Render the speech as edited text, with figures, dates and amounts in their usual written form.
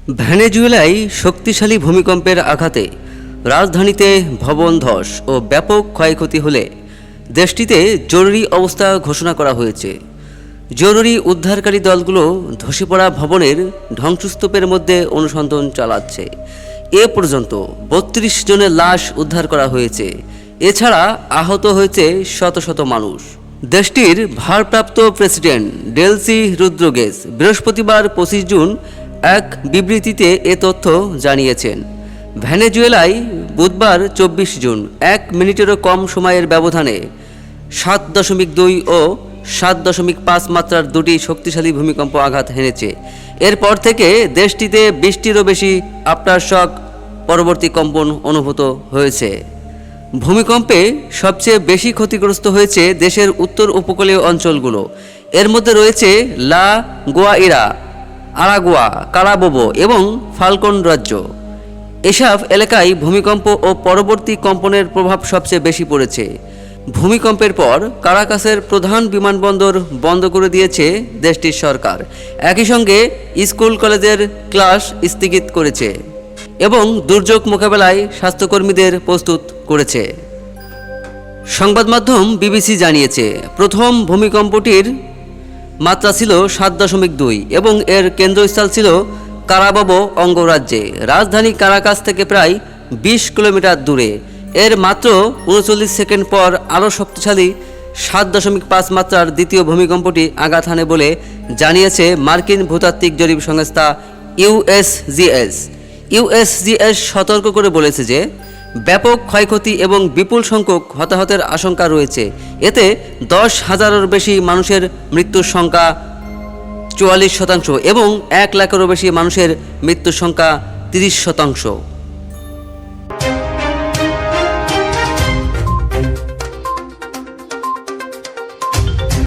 ভেনেজুয়েলায় শক্তিশালী ভূমিকম্পের আঘাতে রাজধানীতে ভবন ধস ও ব্যাপক ক্ষয়ক্ষতি হলে দেশটিতে জরুরি অবস্থা ঘোষণা করা হয়েছে। জরুরি উদ্ধারকারী দলগুলো ধসে পড়া ভবনের ধ্বংসস্তূপের মধ্যে অনুসন্ধান চালাচ্ছে। এ পর্যন্ত ৩২ জনের লাশ উদ্ধার করা হয়েছে। এছাড়া আহত হয়েছে শত শত মানুষ। দেশটির ভারপ্রাপ্ত প্রেসিডেন্ট ডেলসি রদ্রিগেজ বৃহস্পতিবার ২৫ জুন এক বিবৃতিতে এ তথ্য জানিয়েছেন। ভেনেজুয়েলায় বুধবার ২৪ জুন ১ মিনিটেরও কম সময়ের ব্যবধানে ৭.২ ও ৭.৫ মাত্রার দুটি শক্তিশালী ভূমিকম্প আঘাত হেনেছে। এরপর থেকে দেশটিতে ২০টিরও বেশি আফটারশক পরবর্তী কম্পন অনুভূত হয়েছে। ভূমিকম্পে সবচেয়ে বেশি ক্ষতিগ্রস্ত হয়েছে দেশের উত্তর উপকূলীয় অঞ্চলগুলো। এর মধ্যে রয়েছে লা গুয়াইরা, আরাগুয়া, কারাবোবো এবং ফালকন রাজ্য। এসব এলাকায় ভূমিকম্প ও পরবর্তী কম্পনের প্রভাব সবচেয়ে বেশি পড়েছে। ভূমিকম্পের পর কারাকাসের প্রধান বিমানবন্দর বন্ধ করে দিয়েছে দেশটির সরকার। একই সঙ্গে স্কুল কলেজের ক্লাস স্থগিত করেছে এবং দুর্যোগ মোকাবেলায় স্বাস্থ্যকর্মীদের প্রস্তুত করেছে। সংবাদ মাধ্যম বিবিসি জানিয়েছে, প্রথম ভূমিকম্পটির মাত্রা ছিল ৭.২ এবং এর কেন্দ্রস্থল ছিল কারাবোবো অঙ্গরাজ্যে, রাজধানী কারাকাস থেকে প্রায় ২০ কিলোমিটার দূরে। এর মাত্র ৩৯ সেকেন্ড পর আরও শক্তিশালী ৭.৫ মাত্রার দ্বিতীয় ভূমিকম্পটি আঘাত হানে বলে জানিয়েছে মার্কিন ভূতাত্ত্বিক জরিপ সংস্থা ইউএসজিএস সতর্ক করে বলেছে যে ব্যাপক ক্ষয়ক্ষতি এবং বিপুল সংখ্যক হতাহতের আশঙ্কা রয়েছে। এতে ১০,০০০-এরও বেশি মানুষের মৃত্যুর সংখ্যা ৪৪% এবং ১ লাখেরও বেশি মানুষের মৃত্যুর সংখ্যা ৩০%।